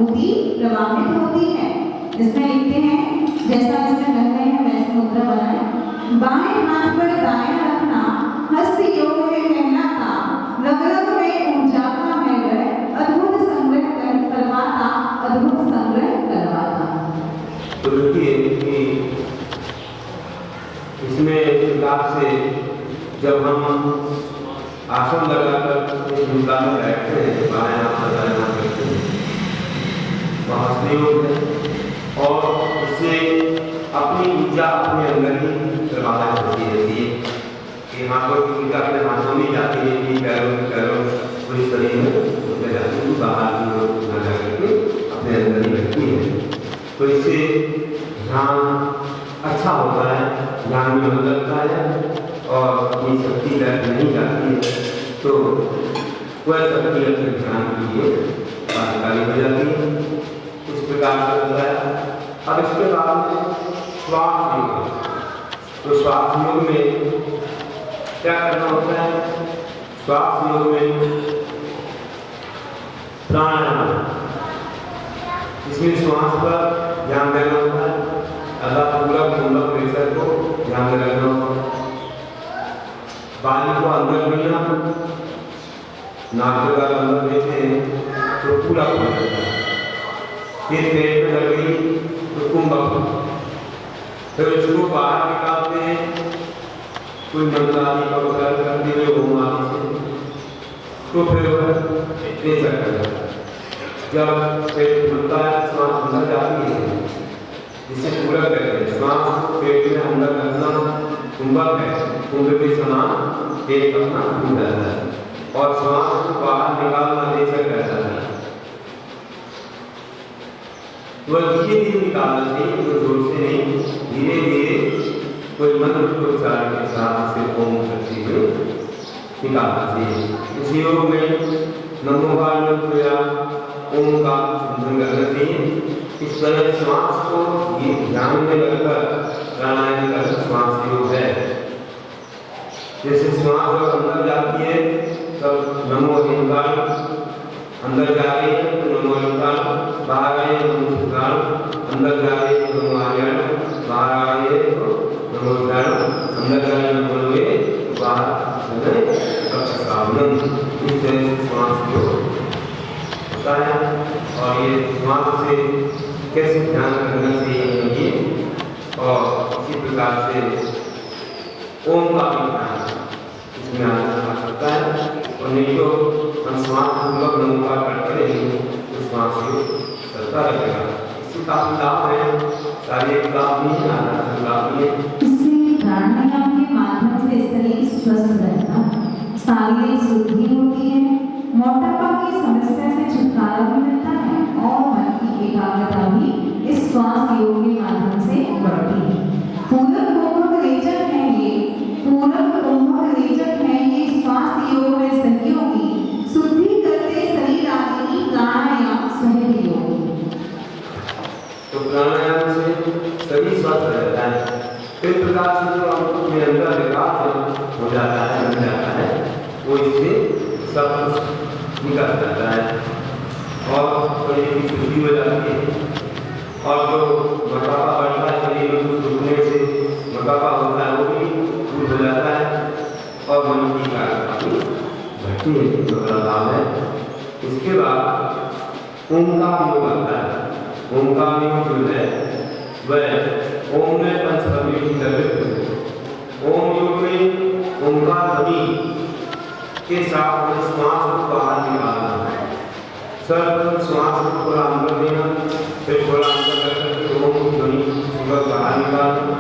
अनुभूति प्रवाहित होती है। इसमें लिखते हैं, जैसा इसमें लग रहे हैं वैसे मुद्रा बनाए। बाएं हाथ पर दाया रखना हस्त योग में कहलाता, रग रग में ऊर्जा का है वह, अद्भुत संग्रह करवाता, अद्भुत संग्रह करवाता। तो देखिए कि इसमें प्रकार से जब हम आसन लगाकर इस मुद्रा में बैठते हैं, बाएं हाथ पर दाएं हाथ करते हैं, वहाँ संयोग है और इससे अपनी ऊर्जा अपने अंदर ही प्रवाहित होती रहती है कि हाथों की ऊर्जा अपने हाथों में जाती रहती है, पैरों पूरे शरीर में होते जाती है, बाहर की ओर न जाकर के अपने अंदर ही रहती है। तो इससे ध्यान अच्छा होता है, ध्यान में मन लगता है और अपनी शक्ति व्यर्थ नहीं जाती है, तो वह शक्ति अपने ध्यान के लिए कार्यकारी हो जाती है। इस प्रकार से होता है। अब इसके बाद में श्वास योग। तो श्वास योग में क्या करना होता है? श्वास योग में प्राणायाम, इसमें श्वास पर ध्यान देना होता है, अर्थात पूरा कुंभक प्रेशर को ध्यान में रखना होता है। वायु को अंदर लेना, नाक के अंदर लेते हैं तो पूरा खुल जाता है। फिर पेट में लग गई तो कुंभक, फिर उसको बाहर निकालते हैं कोई मंत्र आदि का उच्चारण करते हुए ओम आदि से, तो फिर वह प्रेशर कर जाता है। जब पेट खुलता है श्वास अंदर जाती है, जिससे पूरा करते हैं। श्वास को पेट में अंदर रखना कुंभक है, कुंभ के समान पेट अपना खुल जाता है और श्वास को बाहर निकालना प्रेशर कर जाता है। वह धीरे धीरे निकालना चाहिए, तो जोर से नहीं, धीरे धीरे कोई मंत्र को उच्चारण के साथ से ओम करते हुए निकालना चाहिए। इस योग में नमो वायुदेव या ओम का चिंतन करना चाहिए। इस तरह श्वास को ध्यान में लगकर प्राणायाम का श्वास योग है। जैसे श्वास जब अंदर जाती है तब नमो ओंकार, अंदर जा रही है तो नमो ओंकार, बाहर आए तो नमो ओंकार, अंदर जा रही है तो नमो आर्यण, बाहर आ रही है तो नमो ओंकार, अंदर जा रही है नमो वे, बाहर सावधान। इस तरह से श्वास योग होता है और ये श्वास से कैसे ध्यान करना चाहिए और इसी प्रकार से ओम का भी ध्यान इसमें आ सकता है। और नहीं तो हम श्वास पूर्वक नमोकार करते रहेंगे तो श्वास योग चलता रहेगा। इससे काफी लाभ है, शारीरिक लाभ नहीं है, आध्यात्मिक लाभ भी है। इससे प्राणायाम के माध्यम से शरीर स्वस्थ रहता, शारीरिक शुद्धि होती है, मोटापा की समस्या से छुटकारा भी मिलता है और मन की एकाग्रता भी इस श्वास योग के माध्यम से बढ़ती है। पूरक कुंभक रेचक है ये, पूरक कुंभक रेचक है ये श्वास योग में सहयोगी, शुद्धि करते शरीर आदि की प्राणायाम सहयोगी। तो प्राणायाम से शरीर स्वस्थ रहता है। इस प्रकार से जो अपने अंदर विकास हो जाता है, बन जाता है, वो इससे सब कुछ निकल जाता है और शरीर की शुद्धि हो जाती है। और जो मोटापा बढ़ता है शरीर में कुछ रुकने से मोटापा होता है वो भी दूर हो जाता है और मन की एकाग्रता बढ़ती है, जो बड़ा लाभ है। इसके बाद ओंकार योग आता है। ओंकार योग जो है वह ओम में पंचध्वनि की तरह, ओम योग में ओंकार ध्वनि के साथ श्वास को बाहर निकालना है। सर श्वास को थोड़ा अंदर देना, फिर थोड़ा अंदर करके ओम की ध्वनि बाहर निकालना।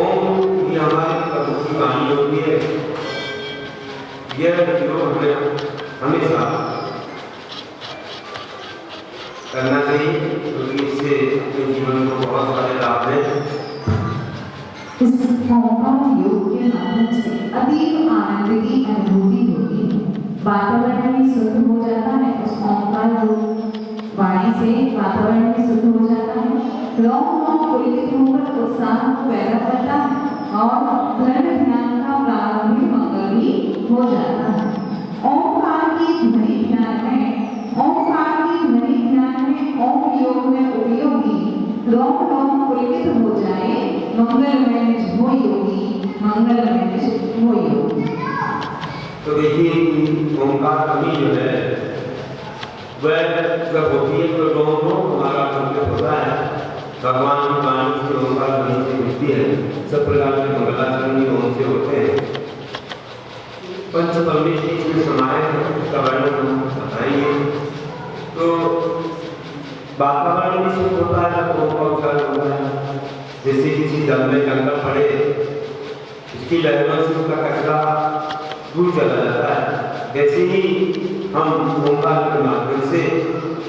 ओम की हमारी प्रभु की वाणी होती है, यह जो हमें हमेशा करना चाहिए क्योंकि इससे अपने जीवन को बहुत सारे लाभ हैं। इस ओंकार योग के माध्यम से अतीब आनंद की अनुभूति होती है, वातावरण भी शुद्ध हो जाता है। उस ओंकार वाणी से वातावरण भी शुद्ध हो जाता है, रोम पुलकित होकर उत्साह को पैदा करता है और दृढ़ ध्यान का प्रारंभिक मंगल भी हो जाता है। ओंकार की ध्वनि ध्यान में, ओंकार की रोम रोम पुलकित हो जाए, मंगलमय निज हो योगी, मंगलमय निज हो योगी। तो देखिए कि ओंकार ध्वनि जो है वह जब होती है तो रोम रोम हमारा पुलकित होता है। भगवान की वाणी से ओंकार ध्वनि से मिलती है। सब प्रकार के मंगलाचरण भी ओम से होते हैं। पंच परमेश्वर में समाये उसका वर्णन हम बताएंगे। तो वातावरण भी शुद्ध होता है जब ओम का उच्चारण होता है। जैसे किसी जल में कंकड़ पड़े, इसकी लहरों से उसका कचरा दूर चला जाता है। वैसे ही हम ओंकार के माध्यम से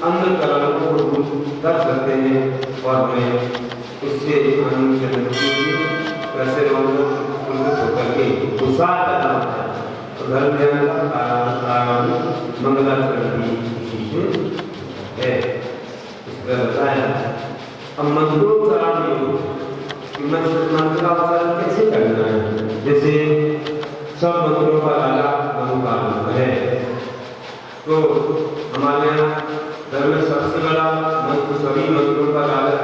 अंदर कलम को दूर कर सकते हैं और हमें उससे आनंद के कैसे होकर के उत्साह करना होता है। तो धर्म ध्यान का मंगलाचरण की चीजें है इस तरह बताया। अब मंत्रोच्चारण मंत्र का उच्चारण कैसे करना है? जैसे सब मंत्रों का राजा ओंकार है। तो हमारे यहाँ धर्म में सबसे बड़ा मंत्र, सभी मंत्रों का राजा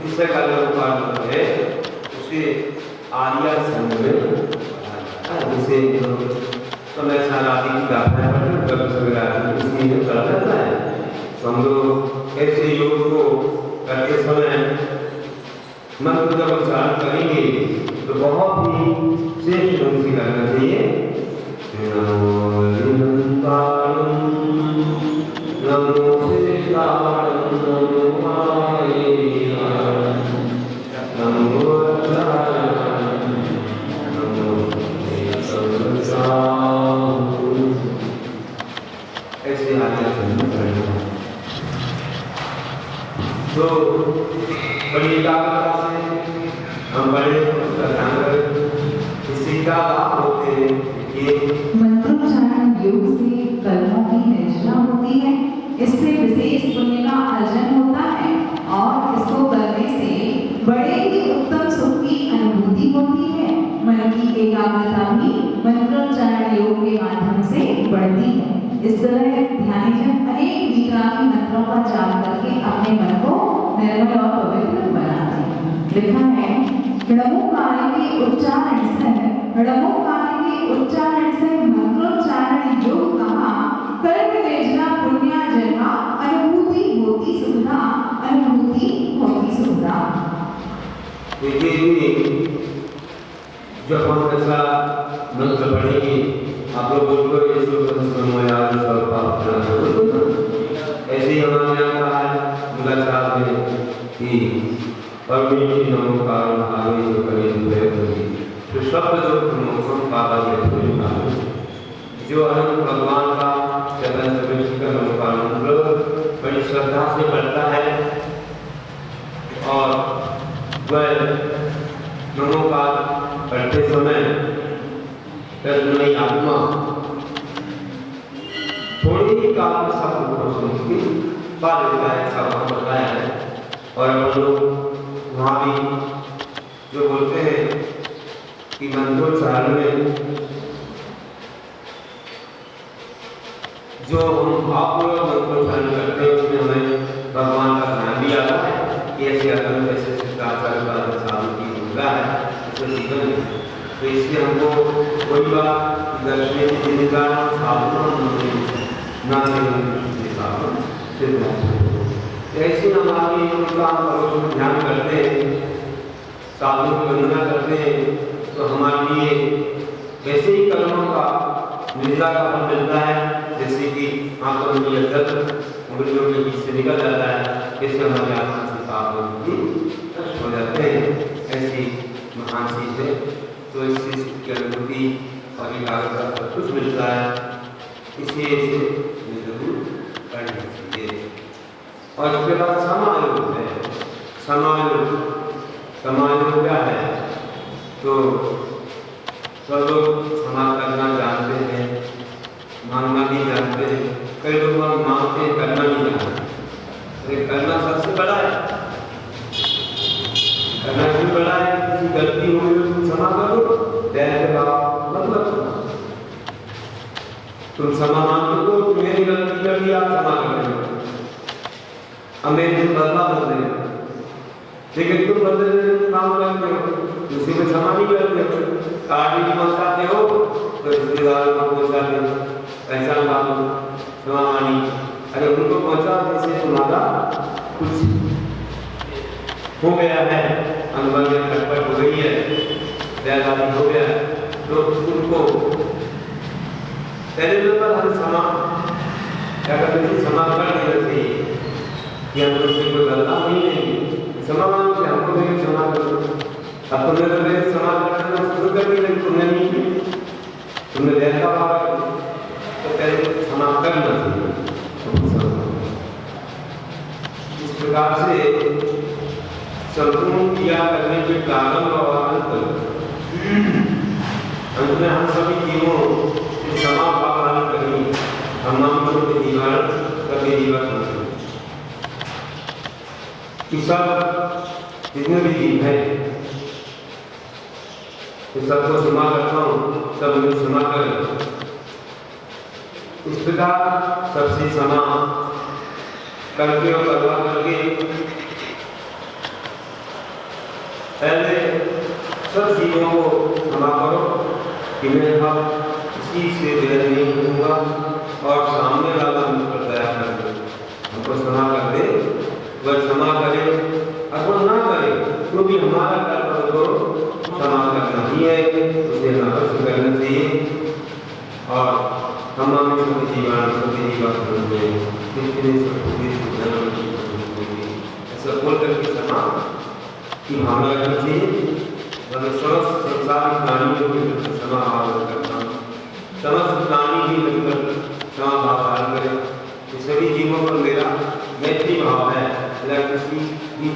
किससे का ओंकार है? उसे आर्या संघ में जैसे समय सारादि की गाथा इसमें पढ़ा जाता है। तो हम लोग ऐसे योग को करते समय मंत्र जब उच्चारण करेंगे तो बहुत ही श्रेष्ठ ढंग से करना चाहिए। नमो लिंगाणं नमो श्रीकाणं नमो मायेयाणं नमो अच्चारणं नमो सर्वसां। ऐसे आगे करना तो बड़ी एकाग्रता से हम बड़े ध्यान करें। इससे क्या लाभ होते हैं? ये मंत्रोच्चारण योग से कर्मों की निर्जला होती है। इससे विशेष पुण्य का अर्जन होता है और इसको करने से बड़े ही उत्तम सुख की अनुभूति होती है। मन की एकाग्रता भी मंत्रोच्चारण योग के माध्यम से बढ़ती है। इस तरह ध्यानजन अनेक विक्रामी मंत्रों का जाप करके अपने मन को निर्मल और पवित्र बनाते हैं। लिखा है णमोकार के उच्चारण से मंत्रोच्चारण योग कहा, कर्म निर्जला पुण्यार्जन अनुभूति होती सुधा, अनुभूति होती सुधा। देखिए जब हम ऐसा मंत्र पढ़ेंगे आप लोग बोलते ऐसे ही हमारे यहाँ का है मुलाकात में कि परमेश्वर नमोकार आगे जो करें तो शब्द जो हम बाबा के जो अनंत भगवान का चरण सभी का नमोकार मंत्र बड़ी श्रद्धा से पढ़ता है और वह नमोकार पढ़ते समय तन्मयी आत्मा थोड़ी ही काल में सब की पा लेता है। ऐसा वहाँ बताया है। और हम लोग वहाँ भी जो बोलते हैं कि मंत्रोच्चारण में जो हम भावपूर्वक मंत्रोच्चारण करते हैं उसमें हमें भगवान का ध्यान भी आता है कि ऐसे अगर ऐसे सिद्धाचार्य का साधु की भूमिका है ऐसे जीवन में। तो इसलिए हमको कोई बात दर्शन की जिम्मेदार साधु ऐसे हम आगे उनका ध्यान करते हैं, साधु की वंदना करते हैं तो हमारे लिए वैसे ही कर्मों का निर्जा का फल मिलता है। जैसे कि आंखों में उंगलियों के बीच से निकल जाता है, इससे हमारे आत्मा से पाप नष्ट हो जाते हैं। ऐसी महान चीज है। तो इस चीज की अनुभूति और एकाग्रता सब कुछ मिलता है। इसलिए इसे जरूर करना चाहिए। और इसके बाद समायोग है। समायोग क्या है? तो सब लोग क्षमा करना जानते हैं, मांगना भी जानते हैं। कई लोग मांगते हैं, करना नहीं जानते। करना सबसे बड़ा है। करना भी बड़ा है। किसी गलती हुई तो क्षमा करो, दैर के भाव मतलब तुम क्षमा मांगो तो मेरी गलती कर दी, आप क्षमा कर देंगे, अब मेरे दिन बदला बदलेगा। लेकिन तुम बदले में काम करते हो, उसी में क्षमा नहीं करते हो, कार्ड भी पहुँचाते हो तो रिश्तेदारों को पहुँचाते हो, ऐसा मानो क्षमा मानी, अरे उनको पहुँचा जिससे तुम्हारा कुछ हो गया है, अनुभव में खटपट हो गई है, व्याघाती हो गया है, तो उनको पहले नंबर हम क्षमा क्या करते थे, क्षमा कर देना चाहिए कि हम उससे कोई गलता नहीं, क्षमा मांगो कि हमको भी क्षमा कर दो। अब तुमने तो मेरे क्षमा करना शुरू कर दी, लेकिन तुमने नहीं की, तुमने देखा होगा तो पहले क्षमा करना चाहिए। इस प्रकार से संपूर्ण क्रिया करने के कारण और अंत में हम सभी जीवों की क्षमा पालन करनी, हम के जीवन कभी जीवन कि सब जितने भी जीव है तो सबको क्षमा करता हूँ, सब मुझे क्षमा करें। इस प्रकार सबसे क्षमा करके और करवा करके पहले सब जीवों को क्षमा करो कि मैं अब किसी से बैर नहीं करूँगा और सामने वाला मुझ पर दया कर दे, हमको क्षमा कर दे, वह क्षमा करे अथवा ना करे तो भी हमारा कर्तव्य तो क्षमा करना ही है, उसे हमें अवश्य करना चाहिए। और हम सभी जीवन ऐसा बोल करके क्षमा की भावना रखनी चाहिए। समस्त संसार प्राणियों के क्षमा भाव करना, समस्त प्राणी भी मिलकर क्षमा भाव धारण करें। सभी जीवों पर मेरा मैत्री भाव है, किसी भी